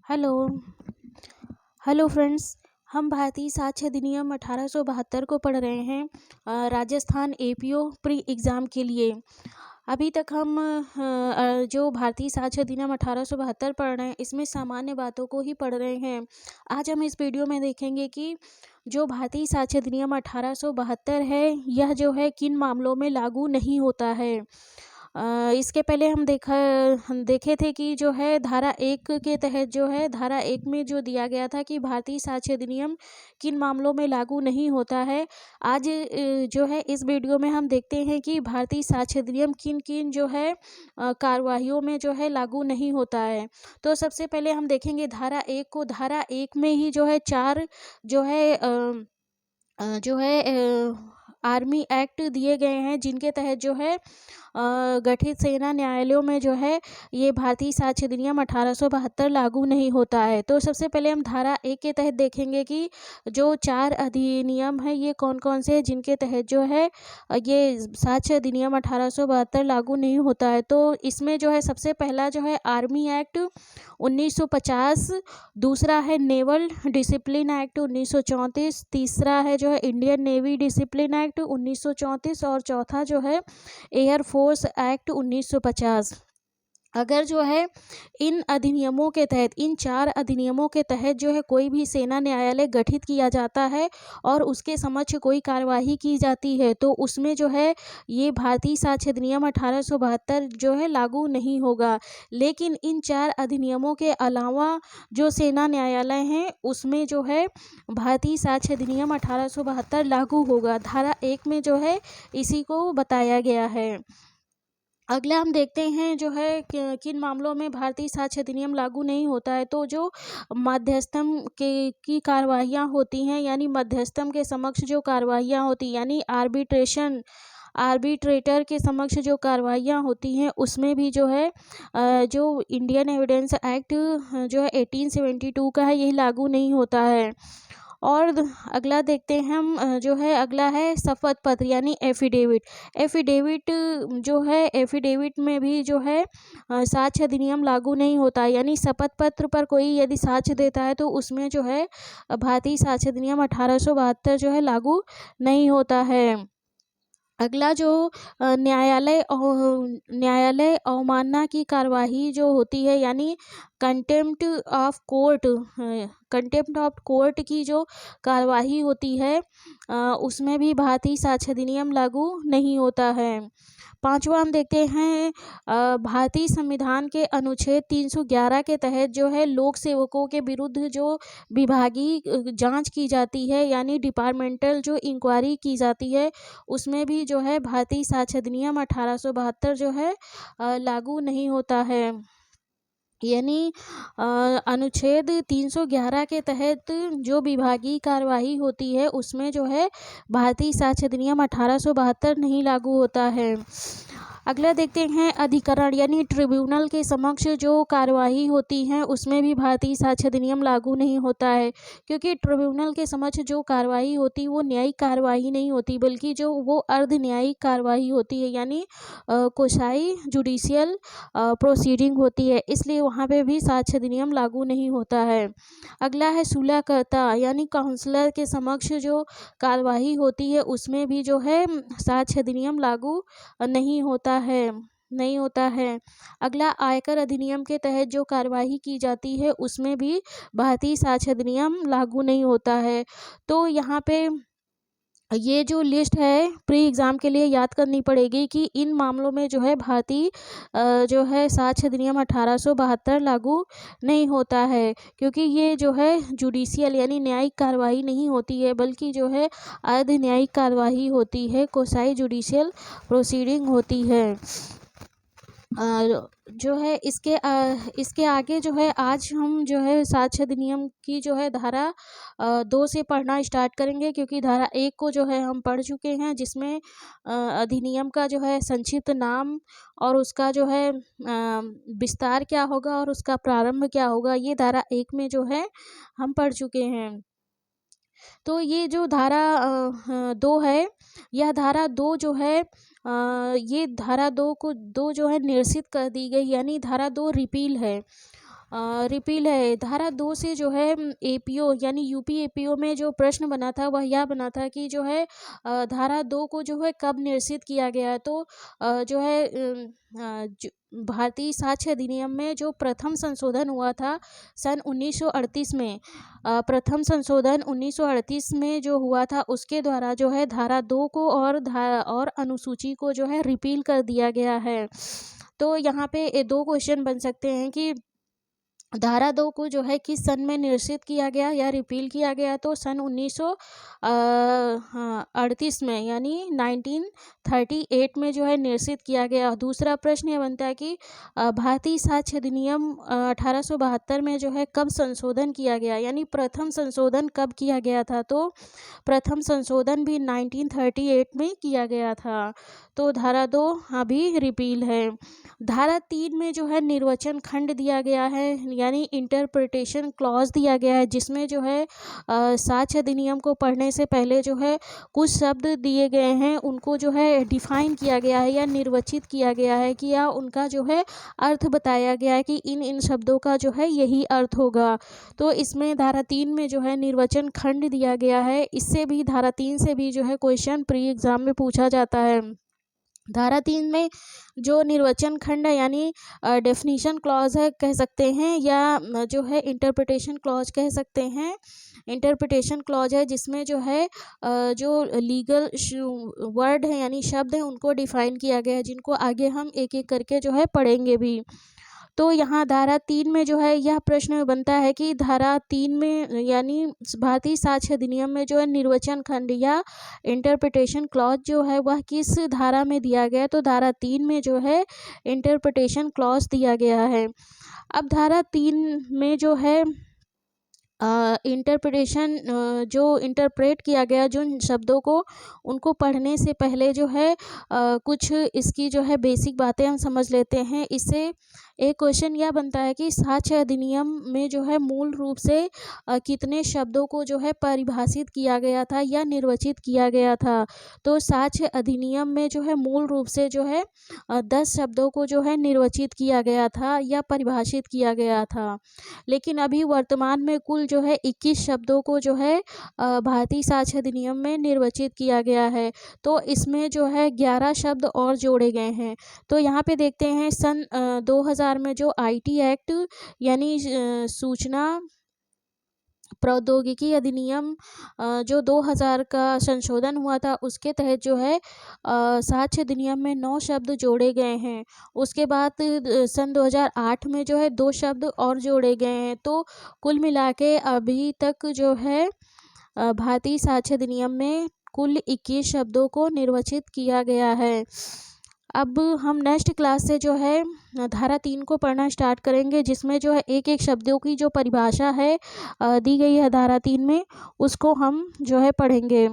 Hello hello friends. हम भारतीय साक्ष्य अधिनियम 1872 को पढ़ रहे हैं राजस्थान एपीओ प्री एग्ज़ाम के लिए। अभी तक हम जो भारतीय साक्ष्य अधिनियम 1872 पढ़ रहे हैं इसमें सामान्य बातों को ही पढ़ रहे हैं। आज हम इस वीडियो में देखेंगे कि जो भारतीय साक्ष्य अधिनियम 1872 है यह जो है किन मामलों में लागू नहीं होता है। इसके पहले हम देखे थे कि जो है धारा 1 के तहत जो है धारा 1 में जो दिया गया था कि भारतीय साक्ष्य अधिनियम किन मामलों में लागू नहीं होता है। आज जो है इस वीडियो में हम देखते हैं कि भारतीय साक्ष्य अधिनियम किन किन जो है कार्यवाहियों में जो है लागू नहीं होता है। तो सबसे पहले हम देखेंगे धारा 1 को। धारा 1 में ही जो है 4 जो है आर्मी एक्ट दिए गए हैं जिनके तहत जो है गठित सेना न्यायालयों में जो है ये भारतीय साक्ष्य अधिनियम 1872 लागू नहीं होता है। तो सबसे पहले हम धारा 1 के तहत देखेंगे कि जो 4 अधिनियम है ये कौन कौन से हैं जिनके तहत जो है ये साक्ष्य अधिनियम 1872 लागू नहीं होता है। तो इसमें जो है सबसे पहला जो है आर्मी एक्ट 1950, दूसरा है नेवल डिसिप्लिन एक्ट 1934, तीसरा है जो है इंडियन नेवी डिसिप्लिन एक्ट 1934 और चौथा जो है एयर फोर्स एक्ट 1950। अगर जो है इन अधिनियमों के तहत इन 4 अधिनियमों के तहत जो है कोई भी सेना न्यायालय गठित किया जाता है और उसके समक्ष कोई कार्यवाही की जाती है तो उसमें जो है ये भारतीय साक्ष्य अधिनियम 1872 जो है लागू नहीं होगा। लेकिन इन 4 अधिनियमों के अलावा जो सेना न्यायालय हैं उसमें जो है भारतीय साक्ष्य अधिनियम 1872 लागू होगा। धारा 1 में जो है इसी को बताया गया है। अगला हम देखते हैं जो है किन मामलों में भारतीय साक्ष्य अधिनियम लागू नहीं होता है। तो जो मध्यस्थम की कार्यवाहियाँ होती हैं यानी मध्यस्थम के समक्ष जो कार्यवाहियाँ होती यानी आर्बिट्रेटर के समक्ष जो कार्रवाइयाँ होती हैं उसमें भी जो है जो इंडियन एविडेंस एक्ट जो है 1872 का है यही लागू नहीं होता है। और अगला देखते हैं हम जो है अगला है शपथ पत्र यानी एफिडेविट जो है एफिडेविट में भी जो है साक्ष्य अधिनियम लागू नहीं होता है। यानी शपथ पत्र पर कोई यदि साक्ष्य देता है तो उसमें जो है भारतीय साक्ष्य अधिनियम 1872 जो है लागू नहीं होता है। अगला जो न्यायालय अवमानना की कार्यवाही जो होती है यानी कंटेम्प्ट ऑफ कोर्ट की जो कार्यवाही होती है उसमें भी भारतीय साक्ष्य अधिनियम लागू नहीं होता है। पांचवा हम देखते हैं भारतीय संविधान के अनुच्छेद 311 के तहत जो है लोक सेवकों के विरुद्ध जो विभागीय जांच की जाती है यानी डिपार्टमेंटल जो इंक्वायरी की जाती है उसमें भी जो है भारतीय साक्ष्य अधिनियम 1872 जो है लागू नहीं होता है। यानी अनुच्छेद 311 के तहत जो विभागीय कार्यवाही होती है उसमें जो है भारतीय साक्ष्य अधिनियम 1872 नहीं लागू होता है। अगला देखते हैं अधिकरण यानी ट्रिब्यूनल के समक्ष जो कार्यवाही होती है उसमें भी भारतीय साक्ष्य अधिनियम लागू नहीं होता है क्योंकि ट्रिब्यूनल के समक्ष जो कार्यवाही होती है वो न्यायिक कार्यवाही नहीं होती बल्कि जो वो अर्ध न्यायिक कार्यवाही होती है यानी कोसाई जुडिशियल प्रोसीडिंग होती है इसलिए वहाँ पे भी साक्ष्य अधिनियम लागू नहीं होता है। अगला है सुलहकर्ता यानी काउंसलर के समक्ष जो कार्यवाही होती है उसमें भी जो है साक्ष्य अधिनियम लागू नहीं होता है। अगला आयकर अधिनियम के तहत जो कार्यवाही की जाती है उसमें भी भारतीय साक्ष्य अधिनियम लागू नहीं होता है। तो यहाँ पे ये जो लिस्ट है प्री एग्ज़ाम के लिए याद करनी पड़ेगी कि इन मामलों में जो है भारतीय जो है साक्ष्य अधिनियम 1872 लागू नहीं होता है क्योंकि ये जो है जुडिशियल यानी न्यायिक कार्यवाही नहीं होती है बल्कि जो है अर्ध न्यायिक कार्यवाही होती है कोसाई जुडिशियल प्रोसीडिंग होती है। जो है इसके आगे जो है आज हम जो है साक्ष्य अधिनियम की जो है धारा 2 से पढ़ना स्टार्ट करेंगे क्योंकि धारा 1 को जो है हम पढ़ चुके हैं जिसमें अधिनियम का जो है संक्षिप्त नाम और उसका जो है विस्तार क्या होगा और उसका प्रारंभ क्या होगा ये धारा 1 में जो है हम पढ़ चुके हैं। तो ये जो धारा 2 है यह धारा 2 जो है ये धारा 2 जो है निरसित कर दी गई यानी धारा 2 रिपील है। रिपील है। धारा 2 से जो है एपीओ यानी यूपी एपीओ में जो प्रश्न बना था वह यह बना था कि जो है धारा 2 को जो है कब निरसित किया गया। तो जो है भारतीय साक्ष्य अधिनियम में जो प्रथम संशोधन हुआ था सन 1938 में, प्रथम संशोधन 1938 में जो हुआ था उसके द्वारा जो है धारा 2 को और अनुसूची को जो है रिपील कर दिया गया है। तो यहाँ पे दो क्वेश्चन बन सकते हैं कि धारा 2 को जो है किस सन में निरसित किया गया या रिपील किया गया। तो सन 1938 में यानी 1938 में जो है निरसित किया गया। दूसरा प्रश्न यह बनता है कि भारतीय साक्ष्य अधिनियम 1872 में जो है कब संशोधन किया गया, यानी प्रथम संशोधन कब किया गया था। तो प्रथम संशोधन भी 1938 में किया गया था। तो धारा 2 अभी रिपील है। धारा 3 में जो है निर्वचन खंड दिया गया है यानी इंटरप्रिटेशन क्लॉज दिया गया है, जिसमें जो है साक्ष्य अधिनियम को पढ़ने से पहले जो है कुछ शब्द दिए गए हैं उनको जो है डिफाइन किया गया है या निर्वचित किया गया है कि या उनका जो है अर्थ बताया गया है कि इन शब्दों का जो है यही अर्थ होगा। तो इसमें धारा 3 में जो है निर्वचन खंड दिया गया है। इससे भी धारा 3 से भी जो है क्वेश्चन प्री एग्जाम में पूछा जाता है। धारा 3 में जो निर्वचन खंड है यानी डेफिनीशन क्लॉज है कह सकते हैं, या जो है इंटरप्रिटेशन क्लॉज कह सकते हैं। इंटरप्रिटेशन क्लॉज है जिसमें जो है जो लीगल वर्ड है यानी शब्द है उनको डिफाइन किया गया है, जिनको आगे हम एक एक करके जो है पढ़ेंगे भी। तो यहाँ धारा 3 में जो है यह प्रश्न बनता है कि धारा 3 में यानी भारतीय साक्ष्य अधिनियम में जो है निर्वचन खंड या इंटरप्रिटेशन क्लॉज जो है वह किस धारा में दिया गया है। तो धारा 3 में जो है इंटरप्रिटेशन क्लॉज दिया गया है। अब धारा 3 में जो है इंटरप्रिटेशन जो इंटरप्रेट किया गया जो शब्दों को उनको पढ़ने से पहले जो है कुछ इसकी जो है बेसिक बातें हम समझ लेते हैं। इससे एक क्वेश्चन यह बनता है कि साक्ष्य अधिनियम में जो है मूल रूप से कितने शब्दों को जो है परिभाषित किया गया था या निर्वचित किया गया था। तो साक्ष्य अधिनियम में जो है मूल रूप से जो है 10 शब्दों को जो है निर्वचित किया गया था या परिभाषित किया गया था। लेकिन अभी वर्तमान में कुल जो है 21 शब्दों को जो है भारतीय साक्ष्य अधिनियम में निर्वचित किया गया है। तो इसमें जो है 11 शब्द और जोड़े गए हैं। तो यहाँ पे देखते हैं सन 2000 में जो आईटी एक्ट यानी सूचना प्रौद्योगिकी अधिनियम जो 2000 का संशोधन हुआ था उसके तहत जो है साक्ष्य अधिनियम में 9 शब्द जोड़े गए हैं। उसके बाद सन 2008 में जो है 2 शब्द और जोड़े गए हैं। तो कुल मिला के अभी तक जो है भारतीय साक्ष्य अधिनियम में कुल 21 शब्दों को निर्वचित किया गया है। अब हम नेक्स्ट क्लास से जो है धारा 3 को पढ़ना स्टार्ट करेंगे, जिसमें जो है एक एक शब्दों की जो परिभाषा है दी गई है धारा 3 में, उसको हम जो है पढ़ेंगे।